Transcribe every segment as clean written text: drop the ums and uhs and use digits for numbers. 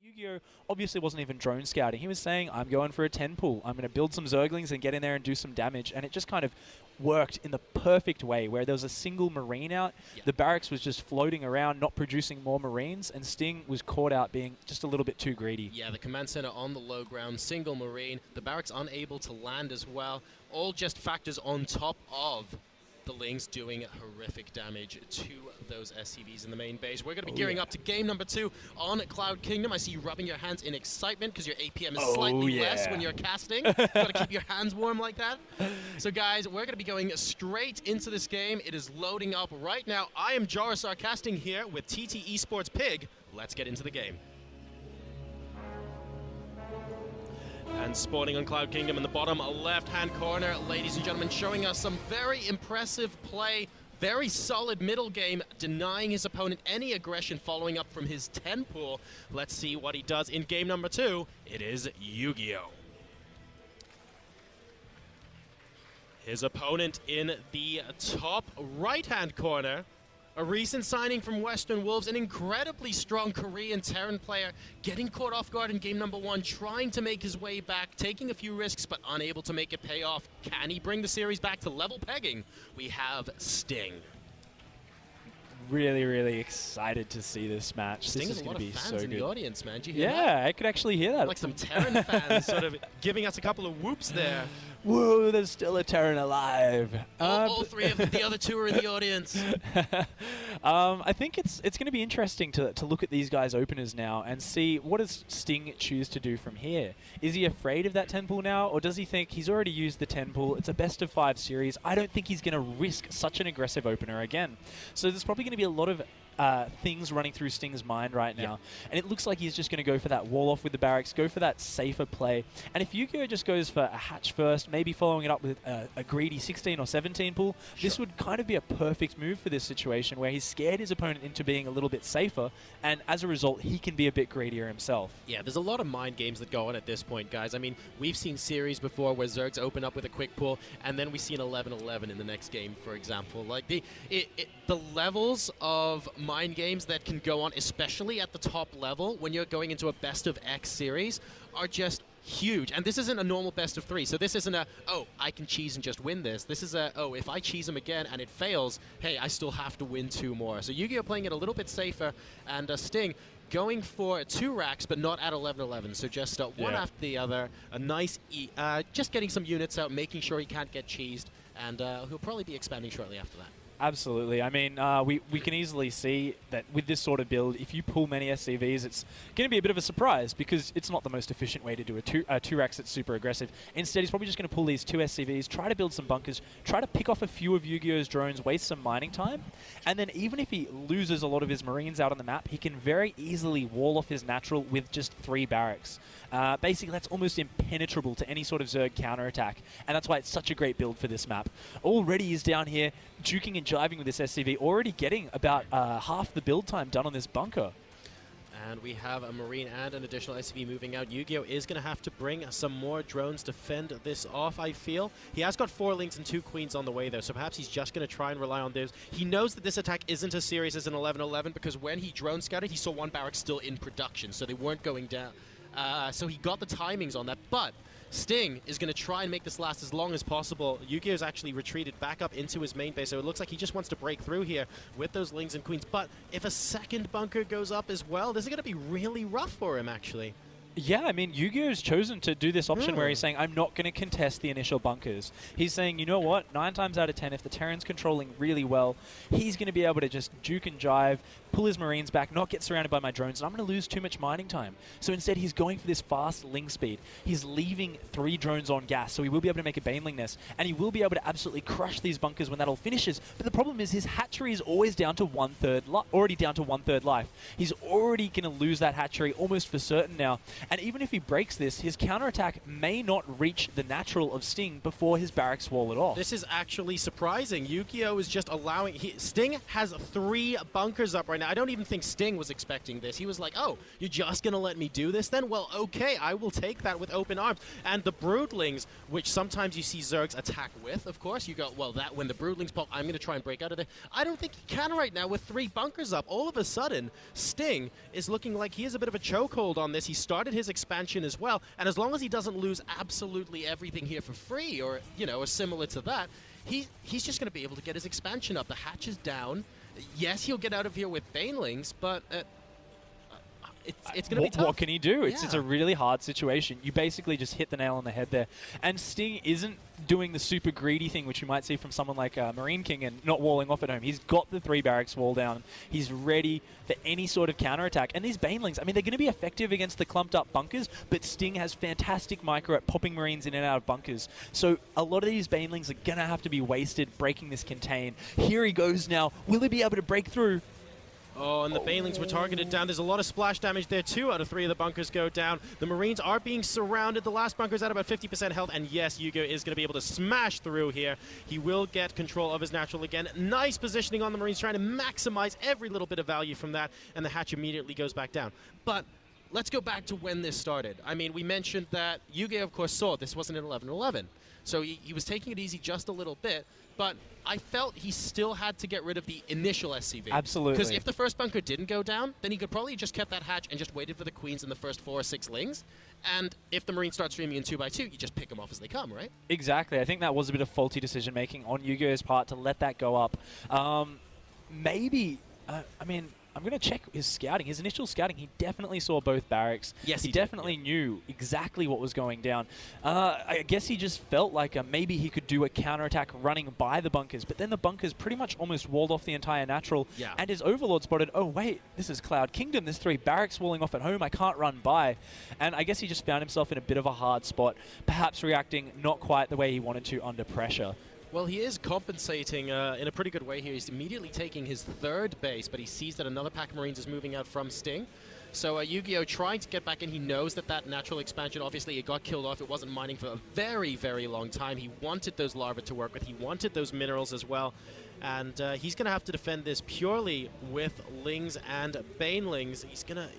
Yugioh obviously wasn't even drone scouting. He was saying, I'm going for a 10 pull. I'm going to build some Zerglings and get in there and do some damage. And it just kind of worked in the perfect way where there was a single Marine out. Yeah. The barracks was just floating around, not producing more Marines. And Sting was caught out being just a little bit too greedy. Yeah, the command center on the low ground, single Marine. The barracks unable to land as well. All just factors on top of the Lings doing horrific damage to those SCVs in the main base. We're going to be gearing up to game number 2 on Cloud Kingdom. I see you rubbing your hands in excitement because your APM is slightly less when you're casting. Got to keep your hands warm like that. So guys, we're going to be going straight into this game. It is loading up right now. I am Jarosar casting here with TT Esports Pig. Let's get into the game. And spawning on Cloud Kingdom in the bottom left-hand corner, ladies and gentlemen, showing us some very impressive play, very solid middle game, denying his opponent any aggression following up from his 10 pull. Let's see what he does in game number 2. It is Yugioh. His opponent in the top right-hand corner, a recent signing from Western Wolves, an incredibly strong Korean Terran player, getting caught off guard in game number 1, trying to make his way back, taking a few risks, but unable to make it pay off. Can he bring the series back to level pegging? We have Sting. Really, really excited to see this match. Sting this is going to be so good. In the audience, man. Did you hear that? Yeah, I could actually hear that. Like some Terran fans sort of giving us a couple of whoops there. Whoa, there's still a Terran alive. All 3 of the other 2 are in the audience. I think it's going to be interesting to look at these guys' openers now and see what does Sting choose to do from here. Is he afraid of that 10 pull now, or does he think he's already used the 10 pull? It's a best of 5 series. I don't think he's going to risk such an aggressive opener again. So there's probably going to be a lot of things running through Sting's mind right now. Yeah. And it looks like he's just going to go for that wall off with the barracks, go for that safer play. And if Yugioh just goes for a hatch first, maybe following it up with a greedy 16 or 17 pull, this would kind of be a perfect move for this situation where he's scared his opponent into being a little bit safer, and as a result, he can be a bit greedier himself. Yeah, there's a lot of mind games that go on at this point, guys. I mean, we've seen series before where Zergs open up with a quick pull, and then we see an 11-11 in the next game, for example. Like, the levels of mind games that can go on, especially at the top level, when you're going into a best of X series, are just huge. And this isn't a normal best of 3, so this isn't a, oh, I can cheese and just win this. This is a, oh, if I cheese him again and it fails, hey, I still have to win 2 more. So Yugioh playing it a little bit safer, and Sting going for 2 racks, but not at 11-11, so just one after the other. A nice, just getting some units out, making sure he can't get cheesed, and he'll probably be expanding shortly after that. Absolutely. I mean, we can easily see that with this sort of build, if you pull many SCVs, it's going to be a bit of a surprise because it's not the most efficient way to do a 2 racks that's super aggressive. Instead, he's probably just going to pull these 2 SCVs, try to build some bunkers, try to pick off a few of Yugioh's drones, waste some mining time, and then even if he loses a lot of his Marines out on the map, he can very easily wall off his natural with just 3 barracks. Basically, that's almost impenetrable to any sort of Zerg counterattack, and that's why it's such a great build for this map. Already he's down here, juking and jiving with this SCV, already getting about half the build time done on this bunker. And we have a Marine and an additional SCV moving out. Yugioh is going to have to bring some more drones to fend this off, I feel. He has got 4 Lings and 2 Queens on the way, though, so perhaps he's just going to try and rely on those. He knows that this attack isn't as serious as an 11-11 because when he drone scouted, he saw 1 barrack still in production, so they weren't going down. So he got the timings on that, but Sting is going to try and make this last as long as possible. Yugioh's actually retreated back up into his main base, so it looks like he just wants to break through here with those Lings and Queens. But if a second bunker goes up as well, this is going to be really rough for him, actually. Yeah, I mean, Yugioh's chosen to do this option where he's saying, I'm not going to contest the initial bunkers. He's saying, you know what, 9 times out of 10, if the Terran's controlling really well, he's going to be able to just juke and jive, pull his Marines back, not get surrounded by my drones, and I'm going to lose too much mining time. So instead, he's going for this fast Ling speed. He's leaving 3 drones on gas, so he will be able to make a Baneling nest, and he will be able to absolutely crush these bunkers when that all finishes. But the problem is his hatchery is always down to 1/3, already down to 1/3 life. He's already going to lose that hatchery almost for certain now. And even if he breaks this, his counterattack may not reach the natural of Sting before his barracks wall it off. This is actually surprising. Yugioh is just allowing... Sting has 3 bunkers up right now. I don't even think Sting was expecting this. He was like, oh, you're just going to let me do this then? Well, okay, I will take that with open arms. And the Broodlings, which sometimes you see Zergs attack with, of course, you go, well, that when the Broodlings pop, I'm going to try and break out of there. I don't think he can right now with 3 bunkers up. All of a sudden, Sting is looking like he has a bit of a chokehold on this. He started his expansion as well, and as long as he doesn't lose absolutely everything here for free, or, you know, or similar to that, he's just going to be able to get his expansion up. The hatch is down. Yes, he'll get out of here with Banelings, but it's going to be tough. What can he do? Yeah. It's a really hard situation. You basically just hit the nail on the head there. And Sting isn't doing the super greedy thing, which you might see from someone like Marine King and not walling off at home. He's got the 3 barracks wall down. He's ready for any sort of counterattack. And these Banelings, I mean, they're going to be effective against the clumped up bunkers, but Sting has fantastic micro at popping Marines in and out of bunkers. So a lot of these Banelings are going to have to be wasted breaking this contain. Here he goes now. Will he be able to break through? Oh, and the Banelings were targeted down. There's a lot of splash damage there. 2 out of 3 of the bunkers go down. The Marines are being surrounded. The last bunker's at about 50% health. And yes, Yugioh is going to be able to smash through here. He will get control of his natural again. Nice positioning on the Marines, trying to maximize every little bit of value from that. And the hatch immediately goes back down. But let's go back to when this started. I mean, we mentioned that Yugioh, of course, saw this wasn't an 11-11. So he was taking it easy just a little bit. But I felt he still had to get rid of the initial SCV. Absolutely. Because if the first bunker didn't go down, then he could probably just kept that hatch and just waited for the queens in the first 4 or 6 lings. And if the Marines start streaming in 2x2, you just pick them off as they come, right? Exactly. I think that was a bit of faulty decision-making on Yugioh's part to let that go up. Maybe, I mean, I'm going to check his scouting. His initial scouting, he definitely saw both barracks. Yes, he did, definitely knew exactly what was going down. I guess he just felt like maybe he could do a counterattack running by the bunkers, but then the bunkers pretty much almost walled off the entire natural, Yeah. and his Overlord spotted, oh wait, this is Cloud Kingdom, there's 3 barracks walling off at home, I can't run by. And I guess he just found himself in a bit of a hard spot, perhaps reacting not quite the way he wanted to under pressure. Well, he is compensating in a pretty good way here. He's immediately taking his 3rd base, but he sees that another pack of Marines is moving out from Sting. So Yugioh trying to get back in. He knows that that natural expansion, obviously, it got killed off. It wasn't mining for a very, very long time. He wanted those larvae to work with. He wanted those minerals as well. And he's going to have to defend this purely with Lings and Banelings.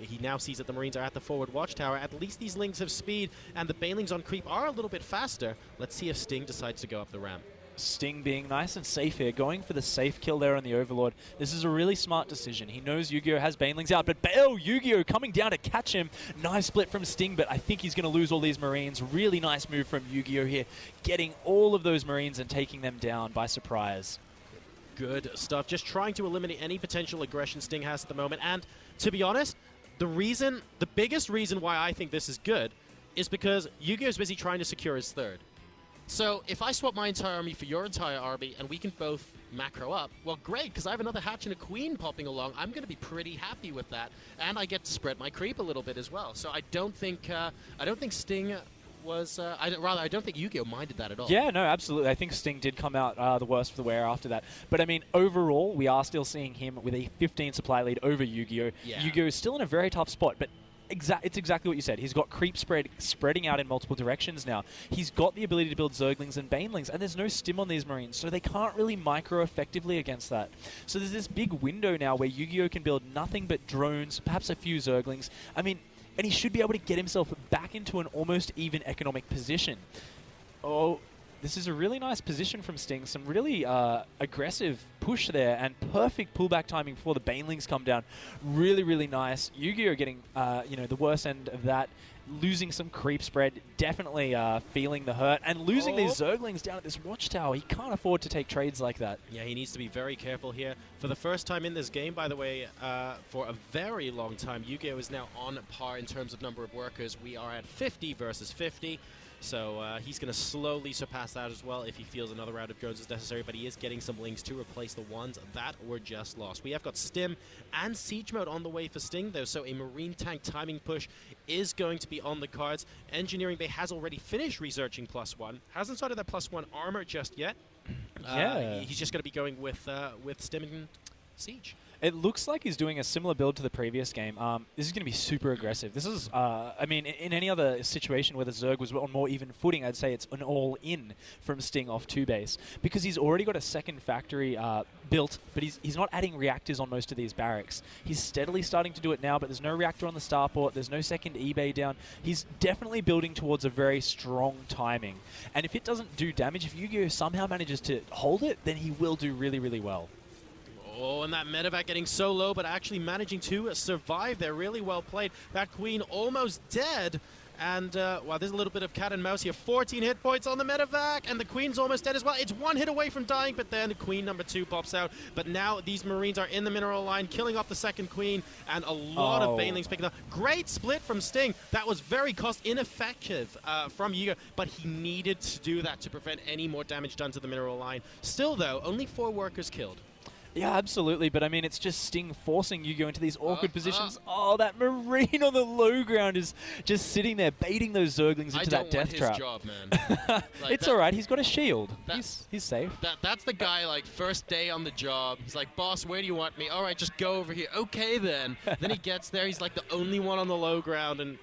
He now sees that the Marines are at the forward watchtower. At least these Lings have speed, and the Banelings on creep are a little bit faster. Let's see if Sting decides to go up the ramp. Sting being nice and safe here, going for the safe kill there on the Overlord. This is a really smart decision. He knows Yugioh has Banelings out, but Yugioh coming down to catch him. Nice split from Sting, but I think he's going to lose all these Marines. Really nice move from Yugioh here, getting all of those Marines and taking them down by surprise. Good stuff. Just trying to eliminate any potential aggression Sting has at the moment. And to be honest, the biggest reason why I think this is good is because Yugioh's busy trying to secure his 3rd. So if I swap my entire army for your entire army and we can both macro up, well, great, because I have another hatch and a queen popping along. I'm going to be pretty happy with that, and I get to spread my creep a little bit as well. So I don't think Sting was. I don't think Yugioh minded that at all. Yeah, no, absolutely. I think Sting did come out the worst for the wear after that. But I mean, overall, we are still seeing him with a 15 supply lead over Yugioh. Yeah. Yugioh is still in a very tough spot, but it's exactly what you said. He's got creep spreading out in multiple directions now. He's got the ability to build Zerglings and Banelings, and there's no stim on these Marines, so they can't really micro effectively against that. So there's this big window now where Yugioh can build nothing but drones, perhaps a few Zerglings. I mean, and he should be able to get himself back into an almost even economic position. Oh, this is a really nice position from Sting. Some really aggressive push there and perfect pullback timing before the Banelings come down. Really, really nice. Yugioh getting the worst end of that. Losing some creep spread. Definitely feeling the hurt. And losing these Zerglings down at this watchtower. He can't afford to take trades like that. Yeah, he needs to be very careful here. For the first time in this game, by the way, for a very long time, Yugioh is now on par in terms of number of workers. We are at 50 versus 50. So he's going to slowly surpass that as well if he feels another round of drones is necessary, but he is getting some Lings to replace the ones that were just lost. We have got Stim and Siege Mode on the way for Sting, though, so a Marine tank timing push is going to be on the cards. Engineering Bay has already finished researching +1. Hasn't started that +1 armor just yet. Yeah. He's just going to be going with Stim and Siege. It looks like he's doing a similar build to the previous game. This is going to be super aggressive. This is, I mean, in any other situation where the Zerg was on more even footing, I'd say it's an all-in from Sting off 2 base. Because he's already got a second factory built, but he's not adding reactors on most of these barracks. He's steadily starting to do it now, but there's no reactor on the starport, there's no second eBay down. He's definitely building towards a very strong timing. And if it doesn't do damage, if Yugioh somehow manages to hold it, then he will do really, really well. Oh, and that medevac getting so low, but actually managing to survive there. Really well played. That queen almost dead. And, wow, there's a little bit of cat and mouse here. 14 hit points on the medevac, and the queen's almost dead as well. It's 1 hit away from dying, but then queen number 2 pops out. But now these Marines are in the mineral line, killing off the second queen, and a lot of banelings picking up. Great split from Sting. That was very cost-ineffective from Yugioh, but he needed to do that to prevent any more damage done to the mineral line. Still, though, only 4 workers killed. Yeah, absolutely, but I mean, it's just Sting forcing Yugioh into these awkward positions. Oh, that Marine on the low ground is just sitting there, baiting those Zerglings into that death trap. I don't want his job, man. Like it's alright, he's got a shield. He's safe. That's the guy, like, first day on the job. He's like, boss, where do you want me? All right, just go over here. Okay, then. Then he gets there. He's like the only one on the low ground, and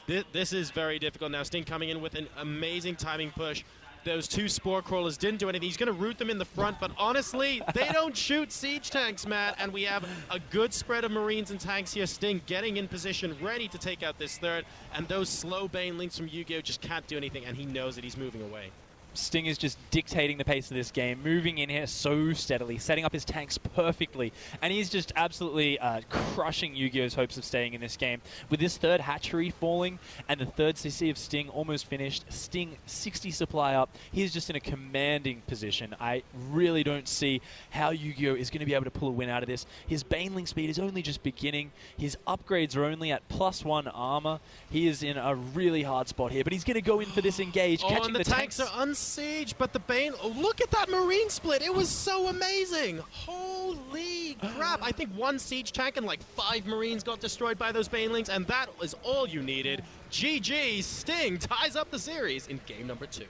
this is very difficult now. Sting coming in with an amazing timing push. Those 2 Spore Crawlers didn't do anything. He's going to root them in the front, but honestly, they don't shoot siege tanks, Matt, and we have a good spread of Marines and tanks here. Sting getting in position, ready to take out this third, and those slow banelings from Yugioh just can't do anything, and he knows that he's moving away. Sting is just dictating the pace of this game, moving in here so steadily, setting up his tanks perfectly, and he's just absolutely crushing Yugioh's hopes of staying in this game. With this third hatchery falling and the third CC of Sting almost finished, Sting 60 supply up, he's just in a commanding position. I really don't see how Yugioh is going to be able to pull a win out of this. His baneling speed is only just beginning, his upgrades are only at +1 armor. He is in a really hard spot here, but he's going to go in for this engage, catching and the tanks are siege, but the Bane, oh, look at that Marine split. It was so amazing. Holy crap. I think 1 siege tank and like 5 Marines got destroyed by those Banelings, and that is all you needed. GG, Sting ties up the series in game number 2.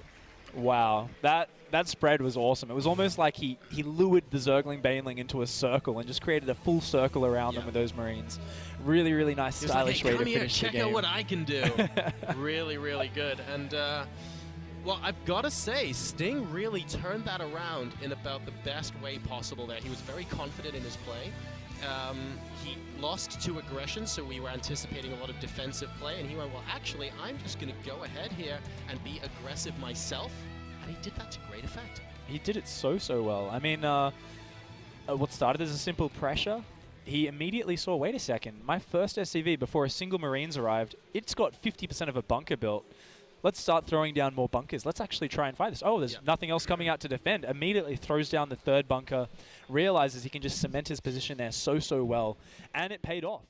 Wow, that spread was awesome. It was almost like he lured the Zergling Baneling into a circle and just created a full circle around them with those Marines. Really, really nice, stylish way to finish the game. Check out what I can do. Really, really good. And, well, I've got to say, Sting really turned that around in about the best way possible there. He was very confident in his play. He lost to aggression, so we were anticipating a lot of defensive play, and he went, well, actually, I'm just going to go ahead here and be aggressive myself, and he did that to great effect. He did it so well. I mean, what started as a simple pressure, he immediately saw, wait a second, my first SCV before a single Marines arrived, it's got 50% of a bunker built. Let's start throwing down more bunkers. Let's actually try and fight this. Oh, there's nothing else coming out to defend. Immediately throws down the 3rd bunker, realizes he can just cement his position there so well, and it paid off.